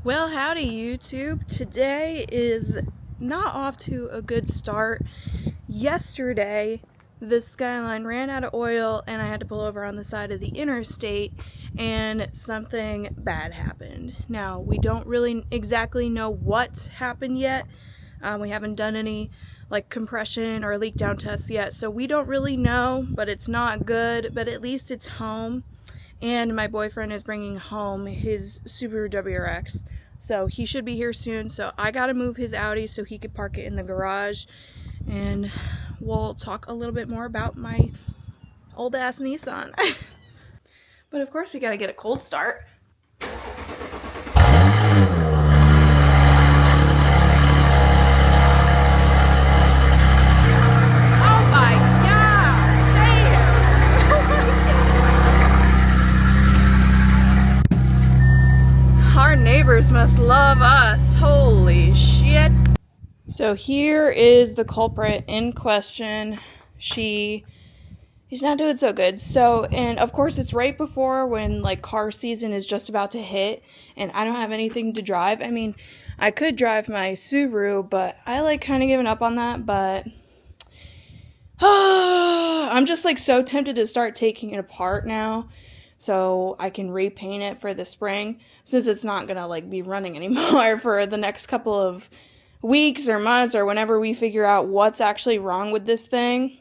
Well, howdy YouTube. Today is not off to a good start. Yesterday, the Skyline ran out of oil and I had to pull over on the side of the interstate and something bad happened. Now, we don't really exactly know what happened yet. We haven't done any like compression or leak down tests yet, so we don't really know, but it's not good, but at least it's home. And my boyfriend is bringing home his Subaru WRX, so he should be here soon. So I gotta move his Audi so he could park it in the garage, and we'll talk a little bit more about my old ass Nissan. But of course we gotta get a cold start. Our neighbors must love us. Holy shit. So here is the culprit in question. He's not doing so good. So, and of course it's right before when like car season is just about to hit and I don't have anything to drive. I mean, I could drive my Subaru, but I like kind of given up on that, but I'm just like so tempted to start taking it apart now, so I can repaint it for the spring, since it's not gonna like be running anymore for the next couple of weeks or months or whenever we figure out what's actually wrong with this thing.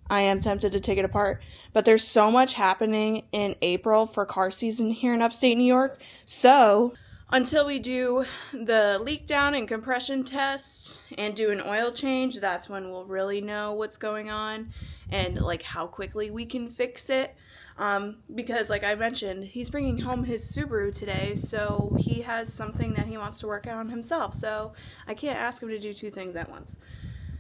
I am tempted to take it apart, but there's so much happening in April for car season here in upstate New York, so until we do the leak down and compression test and do an oil change, that's when we'll really know what's going on and like how quickly we can fix it. Because like I mentioned, he's bringing home his Subaru today, so he has something that he wants to work on himself, so I can't ask him to do two things at once.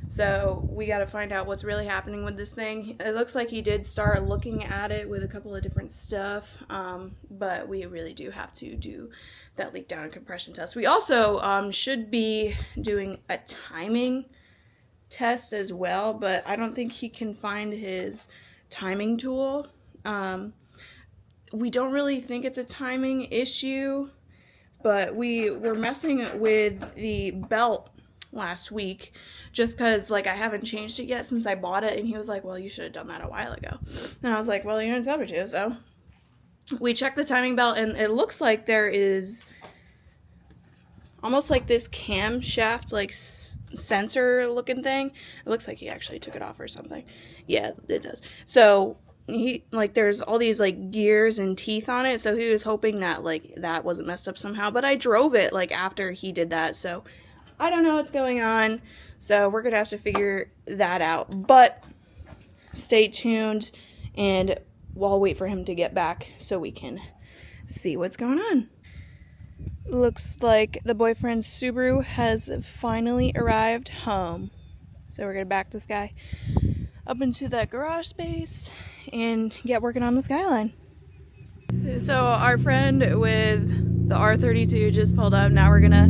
So we got to find out what's really happening with this thing. It looks like he did start looking at it with a couple of different stuff, but we really do have to do that leak down and compression test. We also should be doing a timing test as well, but I don't think he can find his timing tool. We don't really think it's a timing issue, but we were messing with the belt last week just because like I haven't changed it yet since I bought it, and he was like, well, you should have done that a while ago. And I was like, well, you didn't tell me to. So we checked the timing belt and it looks like there is almost like this camshaft like sensor looking thing. It looks like he actually took it off or something. Yeah, it does. So he like there's all these like gears and teeth on it, so he was hoping that like that wasn't messed up somehow, but I drove it like after he did that, so I don't know what's going on. So we're gonna have to figure that out, but stay tuned and we'll wait for him to get back so we can see what's going on. Looks like the boyfriend's Subaru has finally arrived home, so we're gonna back this guy up into that garage space and get working on the Skyline. So our friend with the R32 just pulled up. Now we're gonna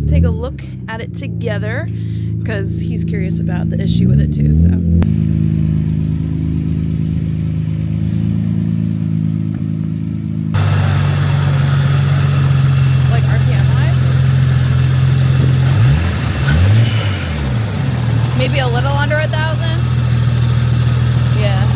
take a look at it together because he's curious about the issue with it too, so. Like RPM wise? Maybe a little under 1,000? Yeah.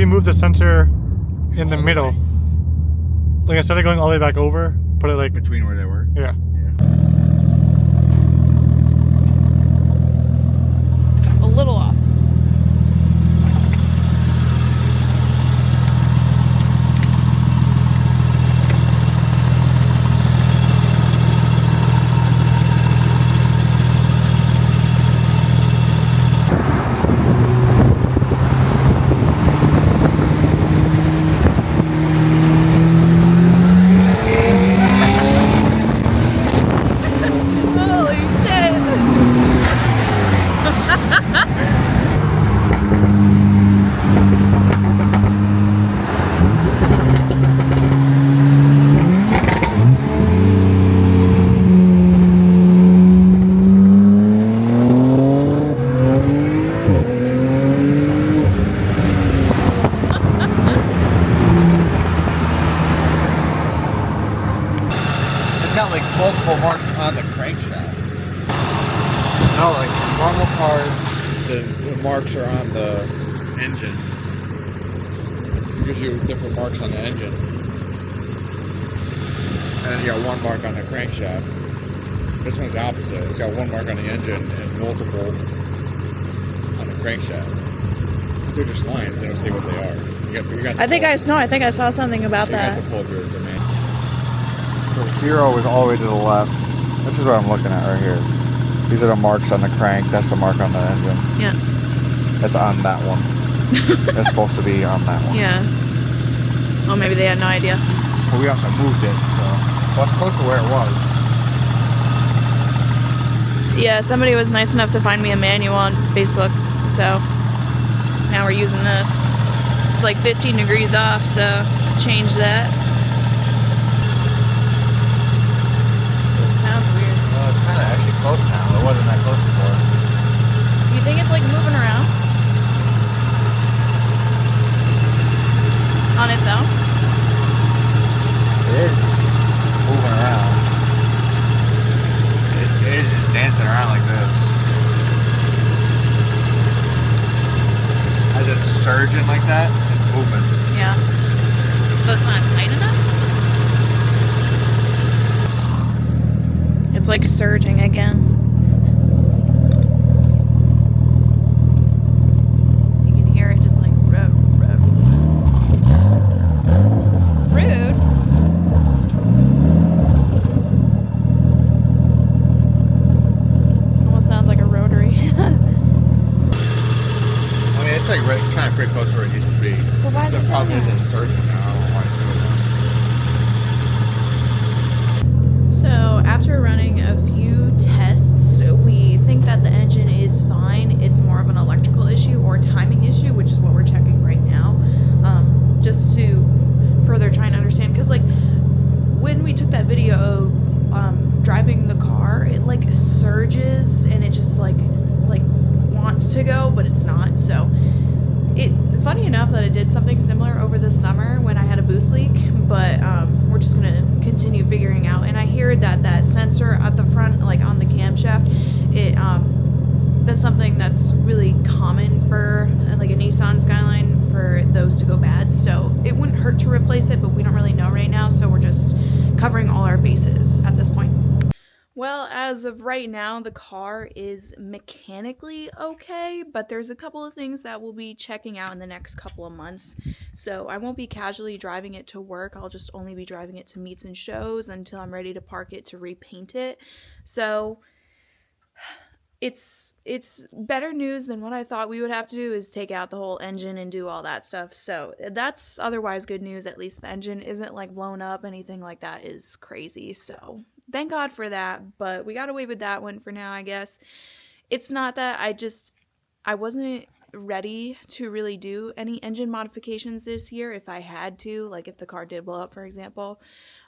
Move the sensor in the middle. Like instead of going all the way back over, put it like between where they were. Yeah. A little off. like multiple marks on the crankshaft. No, like normal cars, the marks are on the engine. It gives you different marks on the engine. And then you got one mark on the crankshaft. This one's the opposite. It's got one mark on the engine and multiple on the crankshaft. They're just lines. They don't say what they are. You got I think I saw something about that. You got the pull through the main. So 0 is all the way to the left. This is what I'm looking at right here. These are the marks on the crank. That's the mark on the engine. Yeah. That's on that one. That's supposed to be on that one. Yeah. Well, maybe they had no idea. But we also moved it, so well, it's close to where it was. Yeah, somebody was nice enough to find me a manual on Facebook, so now we're using this. It's like 15 degrees off, so change that. It sounds weird. Well, it's kind of actually close now. It wasn't that close before. You think it's like moving around on its own? It is moving around. It is just dancing around like this. As it's surging like that, it's moving. Yeah. So it's not tight enough? It's like surging again. You can hear it just like rude. Almost sounds like a rotary. I mean, it's like kind of pretty close to where it used to be. Well, why is The it problem doing is that? it's surging now. I don't know why it's doing that. So after running a few tests, we think that the engine is fine. It's more of an electrical issue or timing issue, which is what we're checking right now. Just to further try and understand, because like when we took that video of driving the car, it like surges and it just like wants to go, but it's not. So it funny enough that it did something similar over the summer when I had a boost leak, but we're just gonna continue figuring out. And I hear that sensor at the front, like on the camshaft, it that's something that's really common for like a Nissan Skyline, for those to go bad. So it wouldn't hurt to replace it, but we don't really know right now, so we're just covering all our bases at this point. Well, as of right now, the car is mechanically okay, but there's a couple of things that we'll be checking out in the next couple of months. So I won't be casually driving it to work. I'll just only be driving it to meets and shows until I'm ready to park it to repaint it. So it's better news than what I thought we would have to do, is take out the whole engine and do all that stuff. So that's otherwise good news. At least the engine isn't like blown up. Anything like that is crazy. So thank God for that, but we got away with that one for now, I guess. It's not that I wasn't ready to really do any engine modifications this year. If I had to, like if the car did blow up, for example,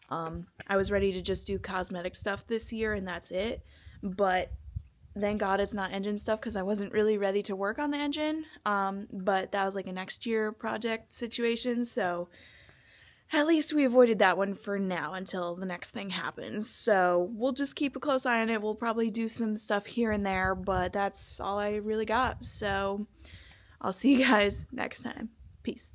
I was ready to just do cosmetic stuff this year and that's it. But thank God it's not engine stuff, because I wasn't really ready to work on the engine. But that was like a next year project situation, so at least we avoided that one for now until the next thing happens. So we'll just keep a close eye on it. We'll probably do some stuff here and there, but that's all I really got. So I'll see you guys next time. Peace.